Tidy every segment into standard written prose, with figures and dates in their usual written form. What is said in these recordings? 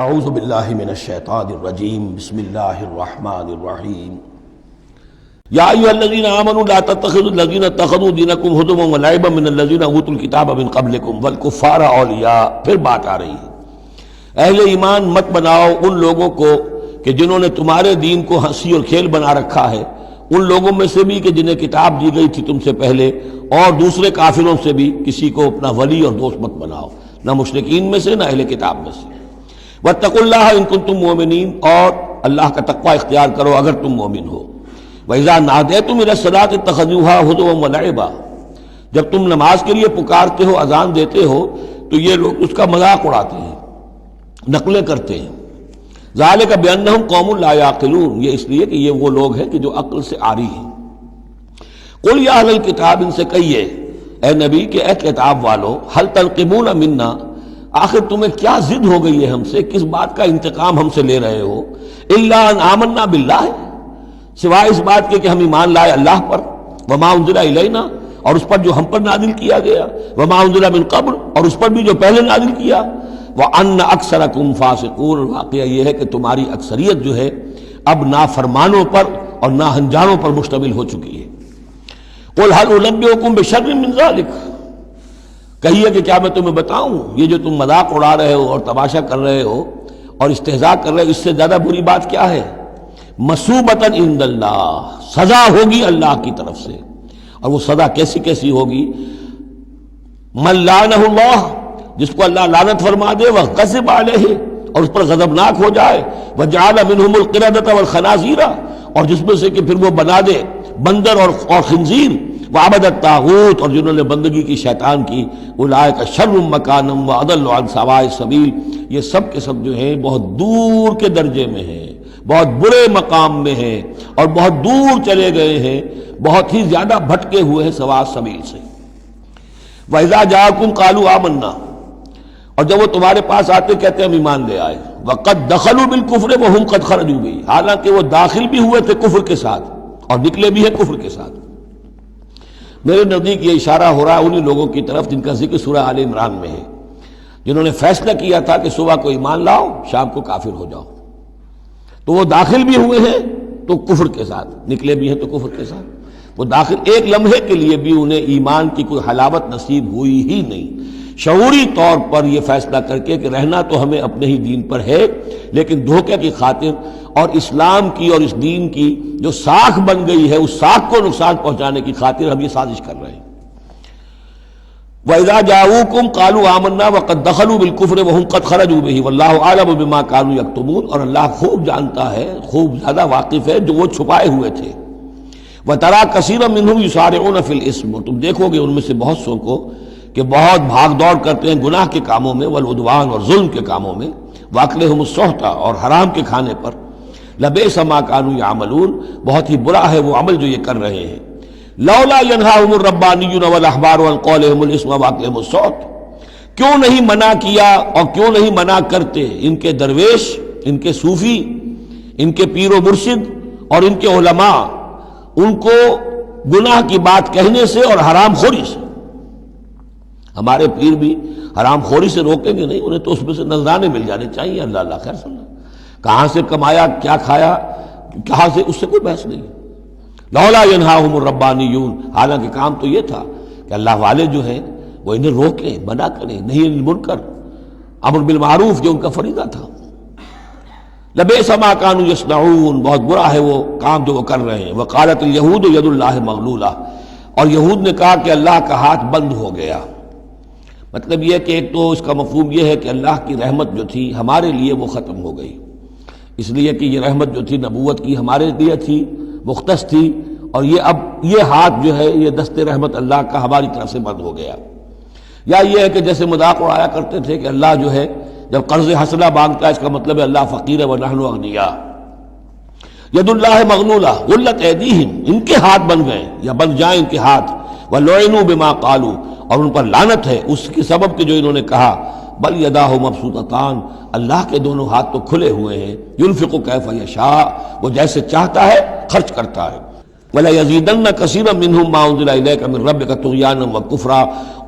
اعوذ باللہ من الشیطان الرجیم بسم اللہ الرحمن الرحیم یا ایھا الذین آمنوا لا تتخذوا الذین اتخذوا دینکم ہزوا ولعبا من الذین اوتوا الکتاب من قبلکم والکفار اولیاء۔ پھر بات آ رہی ہے، اہل ایمان مت بناؤ ان لوگوں کو کہ جنہوں نے تمہارے دین کو ہنسی اور کھیل بنا رکھا ہے، ان لوگوں میں سے بھی کہ جنہیں کتاب دی گئی تھی تم سے پہلے، اور دوسرے کافروں سے بھی کسی کو اپنا ولی اور دوست مت بناؤ، نہ مشرکین میں سے نہ اہل کتاب میں سے۔ واتقوا اللہ ان کنتم مؤمنین، اور اللہ کا تقوی اختیار کرو اگر تم مومن ہو۔ وَإِذَا نَادَيْتُمْ إِلَى الصَّلَاةِ اتَّخَذُوهَا هُزُوًا وَلَعِبًا، جب تم نماز کے لیے پکارتے ہو، اذان دیتے ہو، تو یہ لوگ اس کا مذاق اڑاتے ہیں، نقلیں کرتے ہیں۔ ذَلِكَ بِأَنَّهُمْ قَوْمٌ لَا يَعْقِلُونَ، یہ اس لیے کہ یہ وہ لوگ ہیں کہ جو عقل سے عاری ہیں۔ قُلْ يَا أَهْلَ الْكِتَابِ، ان سے کہیے اے نبی کہ اے کتاب والو، هَلْ تَنْقِمُونَ مِنَّا، آخر تمہیں کیا ضد ہو گئی ہے ہم سے، کس بات کا انتقام ہم سے لے رہے ہو؟ الا ان آمنا باللہ، سوائے اس بات کے کہ ہم ایمان لائے اللہ پر، وما انزل الینا، اور اس پر جو ہم پر نازل کیا گیا، وما انزل من قبل، اور اس پر بھی جو پہلے نازل کیا، وان اکثرکم فاسقون، واقعہ یہ ہے کہ تمہاری اکثریت جو ہے اب نافرمانوں پر اور ناہنجاروں پر مشتمل ہو چکی ہے۔ قل هل انبئکم بشر من ذلک، کہیے کہ کیا میں تمہیں بتاؤں، یہ جو تم مذاق اڑا رہے ہو اور تماشا کر رہے ہو اور استہزاء کر رہے ہو، اس سے زیادہ بری بات کیا ہے؟ مثوبۃ عند اللہ، سزا ہوگی اللہ کی طرف سے، اور وہ سزا کیسی کیسی ہوگی؟ من لعنہ اللہ، جس کو اللہ لعنت فرما دے، وغضب علیہ، اور اس پر غضبناک ہو جائے، وجعل منہم القردۃ والخنازیر، اور جس میں سے کہ پھر وہ بنا دے بندر اور خنزیر، وعبد الطاغوت، اور جنہوں نے بندگی کی شیطان کی، اولئک شر مکانا واضل عن سواء السبیل، یہ سب کے سب جو ہیں بہت دور کے درجے میں ہیں، بہت برے مقام میں ہیں، اور بہت دور چلے گئے ہیں، بہت ہی زیادہ بھٹکے ہوئے ہیں سواء السبیل سے۔ وَإِذَا جَاءَكُمْ قَالُوا آمَنَّا، اور جب وہ تمہارے پاس آتے کہتے ہم ایمان لے آئے، وَقَدْ دَخَلُوا بِالْكُفْرِ وَهُمْ قَدْ خَرَجُوا بِهِ، حالانکہ وہ داخل بھی ہوئے تھے کفر کے ساتھ اور نکلے بھی ہیں کفر کے ساتھ۔ میرے نزدیک یہ اشارہ ہو رہا ہے انہی لوگوں کی طرف جن کا ذکر سورہ آل عمران میں ہے، جنہوں نے فیصلہ کیا تھا کہ صبح کو ایمان لاؤ، شام کو کافر ہو جاؤ، تو وہ داخل بھی ہوئے ہیں تو کفر کے ساتھ، نکلے بھی ہیں تو کفر کے ساتھ۔ وہ داخل ایک لمحے کے لیے بھی انہیں ایمان کی کوئی حلاوت نصیب ہوئی ہی نہیں، شعوری طور پر یہ فیصلہ کر کے کہ رہنا تو ہمیں اپنے ہی دین پر ہے، لیکن دھوکے کی خاطر اور اسلام کی اور اس دین کی جو ساکھ بن گئی ہے، اس ساکھ کو نقصان پہنچانے کی خاطر ہم یہ سازش کر رہے ہیں۔ وَإِذَا جَاءُوكُمْ قَالُوا آمَنَّا وَقَدْ دَخَلُوا بِالْكُفْرِ وَهُمْ قَدْ خَرَجُوا بِهِ وَاللَّهُ أَعْلَمُ بِمَا كَانُوا يَكْتُمُونَ، اور اللہ خوب جانتا ہے، خوب زیادہ واقف ہے جو وہ چھپائے ہوئے تھے۔ وَتَرَىٰ كَثِيرًا مِّنْهُمْ يُسَارِعُونَ فِي الْإِثْمِ، اور تم دیکھو گے ان میں سے بہت سو کو کہ بہت بھاگ دوڑ کرتے ہیں گناہ کے کاموں میں، والعدوان، اور ظلم کے کاموں میں، وَأَكْلِهِمُ السُّحْتَ، اور حرام کے کھانے پر، لَبِئْسَ مَا كَانُوا يَعْمَلُونَ، بہت ہی برا ہے وہ عمل جو یہ کر رہے ہیں۔ لولا ينهاهم الربانيون والاحبار عن قولهم الاسم واكلهم السحت، کیوں نہیں منع کیا اور کیوں نہیں منع کرتے ان کے درویش، ان کے صوفی، ان کے پیر و مرشد اور ان کے علماء ان کو گناہ کی بات کہنے سے اور حرام خوری سے۔ ہمارے پیر بھی حرام خوری سے روکیں گے نہیں، انہیں تو اس میں سے نذرانے مل جانے چاہیے، اللہ اللہ خیر صلی اللہ، کہاں سے کمایا، کیا کھایا، کہاں سے، اس سے کوئی بحث نہیں۔ لولا ینہاہم الربانیون، حالانکہ کام تو یہ تھا کہ اللہ والے جو ہیں وہ انہیں روکیں، منع کریں، نہیں المنکر، امر بالمعروف جو ان کا فریضہ تھا۔ لبئس ما کانوا یصنعون، بہت برا ہے وہ کام جو وہ کر رہے ہیں۔ وقالت الیہود ید اللہ مغلولہ، اور یہود نے کہا کہ اللہ کا ہاتھ بند ہو گیا۔ مطلب یہ کہ ایک تو اس کا مفہوم یہ ہے کہ اللہ کی رحمت جو تھی ہمارے لیے وہ ختم ہو گئی، اس لیے کہ یہ رحمت جو تھی نبوت کی ہمارے لیے تھی، مختص تھی، اور یہ اب یہ ہاتھ جو ہے یہ دست رحمت اللہ کا ہماری طرف سے بند ہو گیا۔ یا یہ ہے کہ جیسے مذاق اڑایا کرتے تھے کہ اللہ جو ہے جب قرض حسنہ مانگتا ہے اس کا مطلب ہے اللہ فقیر ہے ونحن اغنیاء۔ ید اللہ مغلولہ غلت ایدیہم، ان کے ہاتھ بن گئے یا بن جائیں ان کے ہاتھ، ولعنوا بما قالوا، اور ان پر لعنت ہے اس کے سبب کہ جو انہوں نے کہا۔ بل یداہ مبسوطتان، اللہ کے دونوں ہاتھ تو کھلے ہوئے ہیں، ینفق کیف یشاء، وہ جیسے چاہتا ہے خرچ کرتا ہے۔ وَلَيَزِيدَنَّ كَثِيرًا مِّنْهُم مَّا أُنزِلَ إِلَيْكَ مِن رَّبِّكَ طُغْيَانًا وَكُفْرًا،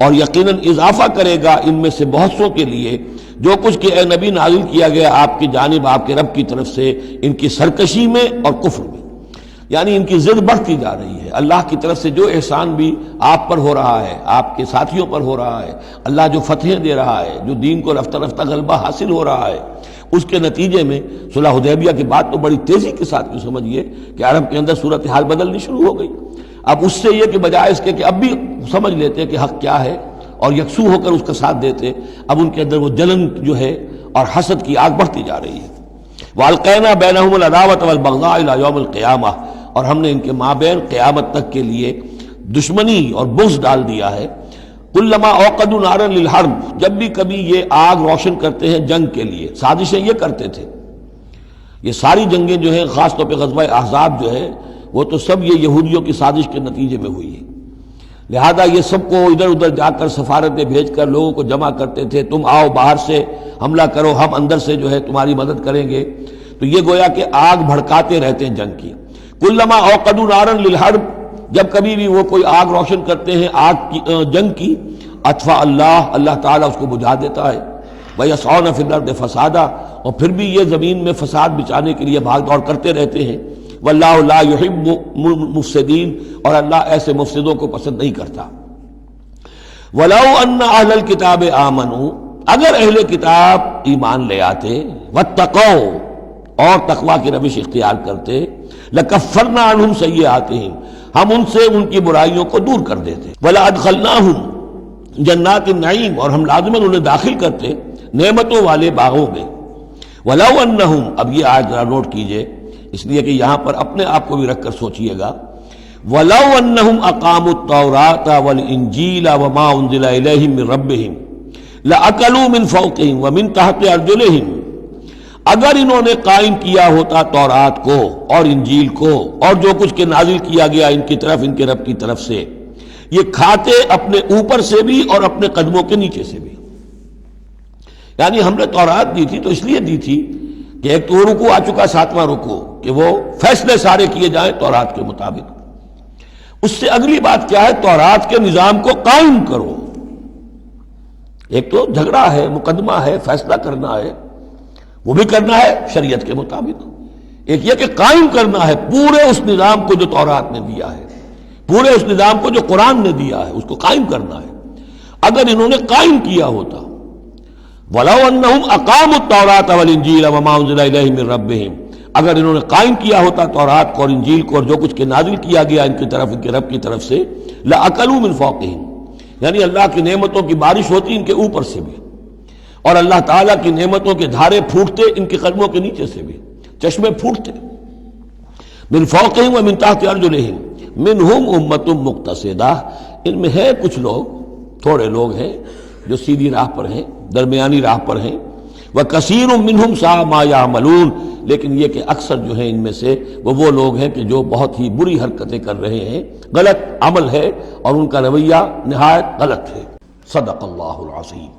اور یقیناً اضافہ کرے گا ان میں سے بہت سوں کے لیے جو کچھ کہ اے نبی نازل کیا گیا آپ کی جانب آپ کے رب کی طرف سے، ان کی سرکشی میں اور کفر میں، یعنی ان کی ضد بڑھتی جا رہی ہے۔ اللہ کی طرف سے جو احسان بھی آپ پر ہو رہا ہے، آپ کے ساتھیوں پر ہو رہا ہے، اللہ جو فتحیں دے رہا ہے، جو دین کو رفتہ رفتہ غلبہ حاصل ہو رہا ہے، اس کے نتیجے میں صلح حدیبیہ کے بعد تو بڑی تیزی کے ساتھ یہ سمجھیے کہ عرب کے اندر صورتحال بدلنی شروع ہو گئی۔ اب اس سے یہ کہ بجائے اس کے کہ اب بھی سمجھ لیتے کہ حق کیا ہے اور یکسو ہو کر اس کا ساتھ دیتے، اب ان کے اندر وہ جلن جو ہے اور حسد کی آگ بڑھتی جا رہی ہے۔ وَأَلْقَيْنَا بَيْنَهُمُ الْعَدَاوَةَ وَالْبَغْضَاءَ إِلَى يَوْمِ الْقِيَامَةِ، اور ہم نے ان کے مابین قیامت تک کے لیے دشمنی اور بغض ڈال دیا ہے۔ کلما اوقدوا نارا للحرب، جب بھی کبھی یہ آگ روشن کرتے ہیں جنگ کے لیے، سازشیں یہ کرتے تھے۔ یہ ساری جنگیں جو ہیں، خاص طور پہ غزوہ احزاب جو ہے، وہ تو سب یہ یہودیوں کی سازش کے نتیجے میں ہوئی ہے۔ لہذا یہ سب کو ادھر ادھر جا کر سفارتیں بھیج کر لوگوں کو جمع کرتے تھے، تم آؤ باہر سے حملہ کرو، ہم اندر سے جو ہے تمہاری مدد کریں گے۔ تو یہ گویا کہ آگ بھڑکاتے رہتے ہیں جنگ کی۔ کلما اوقدوا نارا للحرب، جب کبھی بھی وہ کوئی آگ روشن کرتے ہیں آگ کی جنگ کی، اطفا اللہ تعالیٰ اس کو بجھا دیتا ہے۔ وَيَسْعَوْنَ فِي الْأَرْضِ فَسَادًا، اور پھر بھی یہ زمین میں فساد بچانے کے لیے بھاگ دوڑ کرتے رہتے ہیں۔ وَاللَّهُ لَا يُحِبُّ الْمُفْسِدِينَ، اور اللہ ایسے مفسدوں کو پسند نہیں کرتا۔ وَلَوْ أَنَّ أَهْلَ الْكِتَابِ آمَنُوا، اگر اہل کتاب ایمان لے آتے، وَاتَّقَوْا، اور تقوی کی روش اختیار کرتے، لَكَفَّرْنَا عَنْهُمْ سَيِّئَاتِهِمْ، ہم ان سے ان کی برائیوں کو دور کر دیتے۔ وَلَأَدْخَلْنَاهُمْ جنات النعیم، اور ہم لازماً انہیں داخل کرتے نعمتوں والے باغوں میں۔ وَلَوْ أَنَّهُمْ، اب یہ آیت ذرا نوٹ کیجئے اس لیے کہ یہاں پر اپنے آپ کو بھی رکھ کر سوچئے گا۔ وَلَوْ أَنَّهُمْ أَقَامُوا التَّوْرَاةَ وَالْإِنْجِيلَ وَمَا أُنزِلَ إِلَيْهِم مِّن رَّبِّهِمْ لَأَكَلُوا مِن فَوْقِهِمْ وَمِن تَحْتِ أَرْجُلِهِمْ، اگر انہوں نے قائم کیا ہوتا تورات کو اور انجیل کو اور جو کچھ کہ نازل کیا گیا ان کی طرف، ان کے رب کی طرف سے، یہ کھاتے اپنے اوپر سے بھی اور اپنے قدموں کے نیچے سے بھی۔ یعنی ہم نے تورات دی تھی تو اس لیے دی تھی کہ ایک تو رکوع آ چکا، 7واں رکوع، کہ وہ فیصلے سارے کیے جائیں تورات کے مطابق۔ اس سے اگلی بات کیا ہے؟ تورات کے نظام کو قائم کرو۔ ایک تو جھگڑا ہے، مقدمہ ہے، فیصلہ کرنا ہے، وہ بھی کرنا ہے شریعت کے مطابق۔ ایک یہ کہ قائم کرنا ہے پورے اس نظام کو جو تورات نے دیا ہے، پورے اس نظام کو جو قرآن نے دیا ہے، اس کو قائم کرنا ہے۔ اگر انہوں نے قائم کیا ہوتا، وَلَوْ أَنَّهُمْ أَقَامُوا التَّوْرَاةَ وَالْإِنْجِيلَ وَمَا أُنزِلَ إِلَيْهِم مِّن رَّبِّهِمْ، اگر انہوں نے قائم کیا ہوتا تورات کو اور انجیل کو اور جو کچھ کہ نازل کیا گیا ان کی طرف، ان کے رب کی طرف سے، لَأَكَلُوا مِن فَوْقِهِمْ، یعنی اللہ کی نعمتوں کی بارش ہوتی ان کے اوپر سے بھی، اور اللہ تعالیٰ کی نعمتوں کے دھارے پھوٹتے ان کے قدموں کے نیچے سے بھی، چشمے پھوٹتے۔ من فوقہم ومن تحت ارجلہم منہم امۃ مقتصدہ، ان میں ہے کچھ لوگ، تھوڑے لوگ ہیں جو سیدھی راہ پر ہیں، درمیانی راہ پر ہیں۔ وکثیر منہم ساء ما یعملون، لیکن یہ کہ اکثر جو ہیں ان میں سے وہ لوگ ہیں کہ جو بہت ہی بری حرکتیں کر رہے ہیں، غلط عمل ہے اور ان کا رویہ نہایت غلط ہے۔ صدق اللہ العظیم۔